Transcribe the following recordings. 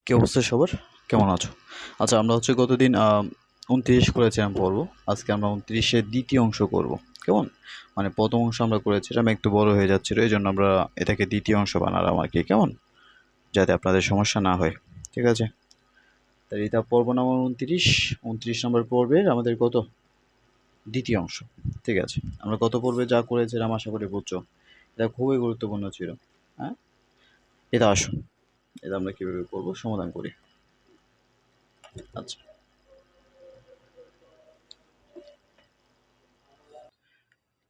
কি অবস্থা সবার? কেমন আছো? আচ্ছা, আমরা হচ্ছে গতদিন ২৯ করেছিলাম পর্ব। আজকে আমরা ২৯-এর দ্বিতীয় অংশ করব। কেমন? মানে প্রথম অংশ আমরা করেছিলাম, একটু বড় হয়ে যাচ্ছিল, এই জন্য আমরা এটাকে দ্বিতীয় অংশ বানালাম আর কি। কেমন? যাতে আপনাদের সমস্যা না হয়। ঠিক আছে? তাই এটা পর্ব নম্বর ২৯। ২৯ নম্বর পর্বের আমাদের কত? দ্বিতীয় অংশ। ঠিক আছে, আমরা গত পর্বে যা করেছিলাম আশা করি বুঝছো। এটা খুবই গুরুত্বপূর্ণ ছিল। হ্যাঁ, এটা আসুন, এটা আমরা কীভাবে করবো সমাধান করি। আচ্ছা,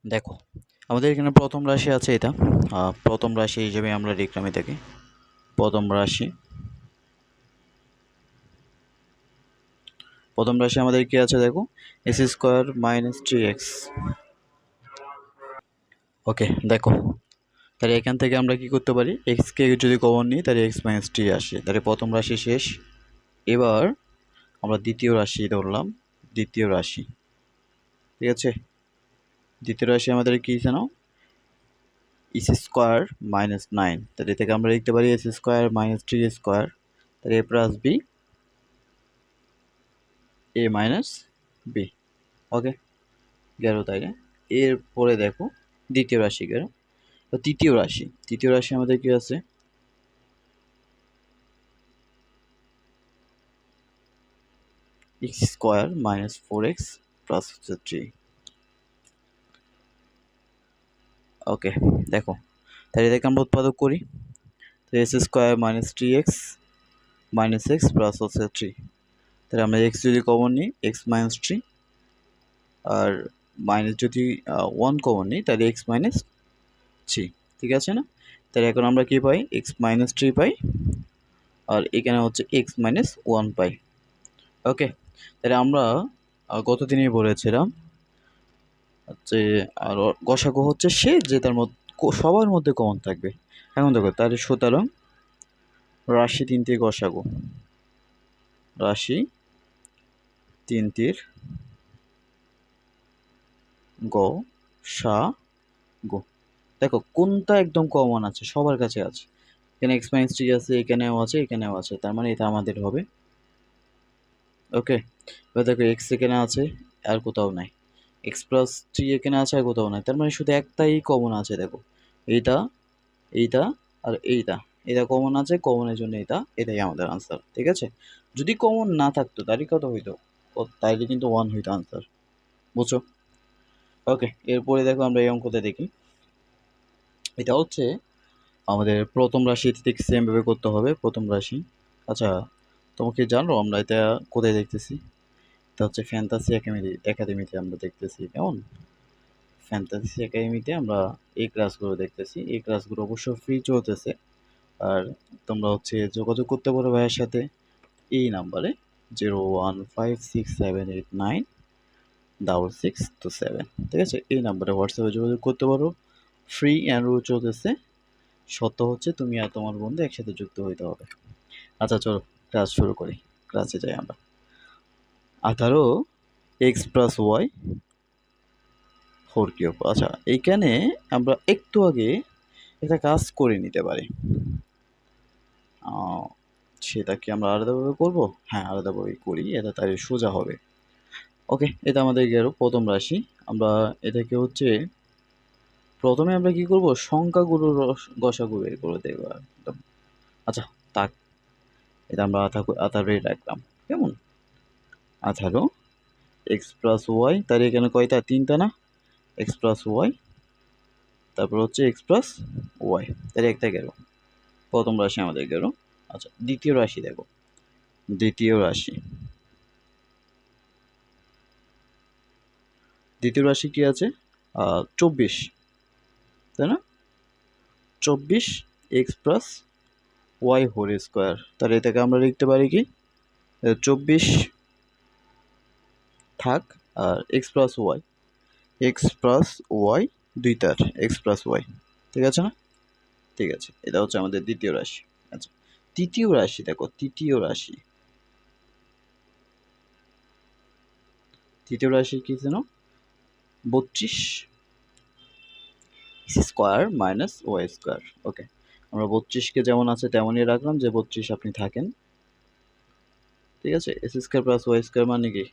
দেখো, আমাদের এখানে প্রথম রাশি আছে এটা। প্রথম রাশি হিসেবে আমরা লিখলাম এটাকে প্রথম রাশি। প্রথম রাশি আমাদের কি আছে দেখো, এক্স স্কোয়ার মাইনাস 3x। ওকে, দেখো, তাহলে এখান থেকে আমরা কি করতে পারি, এক্সকে যদি কমন নিই তাহলে এক্স মাইনাস 3 আসে, তাহলে প্রথম রাশি শেষ। এবার আমরা দ্বিতীয় রাশি ধরলাম, দ্বিতীয় রাশি। ঠিক আছে, দ্বিতীয় রাশি আমাদের কি জানো, এক্স স্কোয়ার মাইনাস 9। তাহলে থেকে আমরা লিখতে পারি এক্স স্কোয়ার মাইনাস 3 স্কোয়ার, তাহলে এ প্লাস বি, এ মাইনাস বি। ওকে, গেল তাই না? এরপরে দেখো দ্বিতীয় রাশি গেল, তো তৃতীয় রাশি। তৃতীয় রাশি আমাদের কি আছে, x square minus 4x plus হচ্ছে 3। ওকে, দেখো, তাহলে এটাকে আমরা উৎপাদক করি, তো x square minus 3x minus x plus হচ্ছে 3। তাহলে আমরা এক্স যদি কমন নিই এক্স মাইনাস 3, আর মাইনাস যদি 1 কমন নিই তাহলে এক্স মাইনাস 3। ঠিক আছে না? তাহলে এখন আমরা কি পাই, এক্স মাইনাস 3 পাই, আর এখানে হচ্ছে এক্স মাইনাস 1 পাই। ওকে, তাহলে আমরা গত দিনেই বলেছিলাম যে আর গসাগু হচ্ছে সে যে তার মধ্যে সবার মধ্যে কমন থাকবে। এখন দেখো, তাহলে সুতরাং রাশি তিনটির গসাগু, রাশি তিনটির গ সা গু। দেখো কোনটা একদম কমন আছে, সবার কাছে আছে। এখানে এক্স মাইনাস 3 আছে, এখানেও আছে, এখানেও আছে, তার মানে এটা আমাদের হবে। ওকে, এবার দেখো এক্স এখানে আছে আর কোথাও নাই, এক্স প্লাস 3 এখানে আছে আর কোথাও নাই, তার মানে শুধু একটাই কমন আছে। দেখো, এইটা, এইটা আর এইটা, এটা কমন আছে, কমনের জন্য এটাই আমাদের আনসার। ঠিক আছে, যদি কমন না থাকতো তাহলে কত হইতো, তাইলে কিন্তু 1 হইতো আনসার। বুঝছো? ওকে, এরপরে দেখো আমরা এই অঙ্কতে দেখি, এটা হচ্ছে আমাদের প্রথম রাশি, ঠিক সেমভাবে করতে হবে প্রথম রাশি। আচ্ছা, তোমাকে জানো আমরা এটা কোথায় দেখতেছি? এটা হচ্ছে ফ্যান্টাসি একাডেমিতে আমরা দেখতেছি। কেমন? ফ্যান্টাসি একাডেমিতে আমরা এই ক্লাসগুলো দেখতেছি। এই ক্লাসগুলো অবশ্য ফ্রি চলতেছে, আর তোমরা হচ্ছে যোগাযোগ করতে পারো ভাইয়ের সাথে এই নাম্বারে 0156789627। ঠিক আছে, এই নাম্বারে হোয়াটসঅ্যাপে যোগাযোগ করতে পারো। ফ্রি অ্যান্ড রুল চলতেছে, শর্ত হচ্ছে তুমি আর তোমার বন্ধু একসাথে যুক্ত হইতে হবে। আচ্ছা চলো ক্লাস শুরু করি, ক্লাসে যাই আমরা। 18x plus Y 4 cube. আচ্ছা, এইখানে আমরা একটু আগে একটা কাজ করে নিতে পারি, সেটা কি আমরা আলাদাভাবে করব? হ্যাঁ, আলাদাভাবেই করি, এটা তাই সোজা হবে। ওকে, এটা আমাদের গেল প্রথম রাশি। আমরা এটাকে হচ্ছে প্রথমে আমরা কি করব, সংখ্যাগুলোর গসাগু বের করে দেবো একদম। আচ্ছা, তাক, এটা আমরা 18 রাখলাম। কেমন? 18 এক্স প্লাস ওয়াই, তার এখানে কয়টা, তিনটা না? এক্স প্লাস ওয়াই, তারপর হচ্ছে এক্স প্লাস ওয়াই, তাহলে একটা গেল, প্রথম রাশি আমাদের গেল। আচ্ছা, দ্বিতীয় রাশি দেখো, দ্বিতীয় রাশি, দ্বিতীয় রাশি কি আছে, 24, তাই না? 24 X plus Y whole square, তাহলে এটাকে আমরা লিখতে পারি কি, 24 থাক, আর X plus Y, X plus Y দুইটার এক্স প্লাস ওয়াই। ঠিক আছে না? ঠিক আছে, এটা হচ্ছে আমাদের দ্বিতীয় রাশি। আচ্ছা, তৃতীয় রাশি দেখো, তৃতীয় রাশি, তৃতীয় রাশি কি যেন, 32 স্কোয়ার মাইনাস ওয়াই স্কোয়ার। ওকে, আমরা 32কে যেমন আছে তেমনই রাখলাম, যে 32 আপনি থাকেন। ঠিক আছে, x square plus y square মানে কি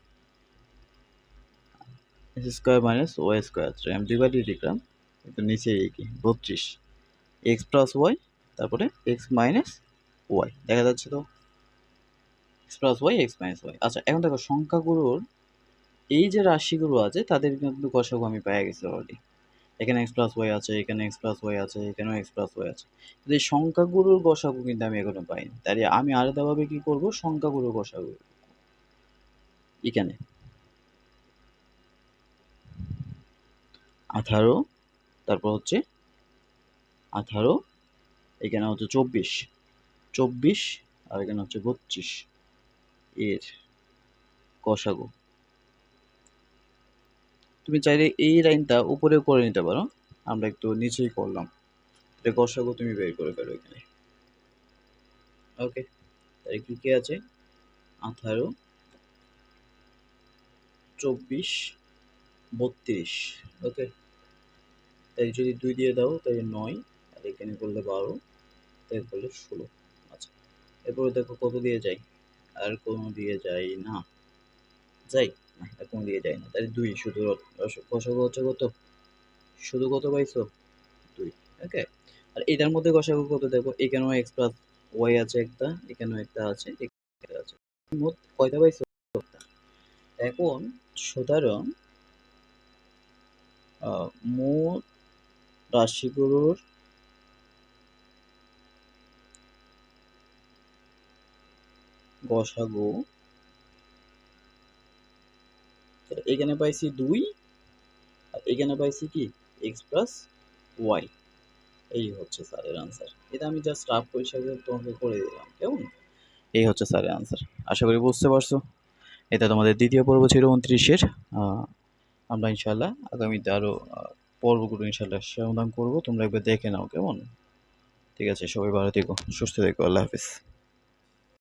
x square minus y square, আমি দুইবার দিয়ে লিখলাম কিন্তু নিচে এই কি 32 এক্স প্লাস ওয়াই তারপরে এক্স মাইনাস ওয়াই, দেখা যাচ্ছে তো x plus Y x minus y. আচ্ছা এখন দেখো সংখ্যাগুলোর এই যে রাশিগুলো আছে তাদের কিন্তু গসাগু আমি পেয়ে গেছি অলরেডি। এখানে এক্স প্লাস ওয়াই আছে, এখানে এক্স প্লাস ওয়াই আছে, এখানেও এক্স প্লাস ওয়াই আছে, কিন্তু এই সংখ্যাগুলোর গসাগু কিন্তু আমি এখনো পাইনি। তাই আমি আলাদাভাবে কি করব, সংখ্যাগুলোর গসাগু এখানে 18, তারপর হচ্ছে 18, এখানে হচ্ছে 24, আর এখানে হচ্ছে 32 এর গসাগু। তুমি চাইলে এই লাইনটা উপরে করে নিতে পারো, আমরা একটু নিচেই করলাম, এটা গসাগু তুমি বের করে ফেলো এখানে। ওকে, তাই কি কি আছে 18, 24, 32। ওকে, তাই যদি 2 দিয়ে দাও তাই 9, আর এখানে করলে 12, তাই করলে 16। আচ্ছা এরপরে দেখো কত দিয়ে যাই, আর কোনো দিয়ে যাই না, যাই না আর কোনো দিয়ে যাই না, তাহলে 2 শুধু গসাগু হচ্ছে কত, শুধু কত পাইছো 2। ওকে, আর এটার মধ্যে গসাগু কত দেখো, এখানেও এক্স প্লাস ওয়াই আছে একটা, এখানেও একটা আছে, এখানে আছে, মোট কয়টা পাইছো। এখন সুতরাং মোট রাশিগুলোর গসাগু এখানে পাইছি 2, আর এখানে পাইছি কি এক্স প্লাস ওয়াই। এই হচ্ছে স্যারের আনসার, এটা আমি জাস্ট রাফ হিসাবে তোমাকে করে দিলাম, কেমন? এই হচ্ছে স্যারের আনসার, আশা করি বুঝতে পারছো। এটা তোমাদের দ্বিতীয় পর্ব ছিল 29-এর। আমরা ইনশাল্লাহ আগামীতে আরও পর্বগুলো ইনশাল্লাহ সমাধান করবো, তোমরা একবার দেখে নাও, কেমন? ঠিক আছে, সবাই ভালো থেকো, সুস্থ থেকো, আল্লাহ হাফিজ।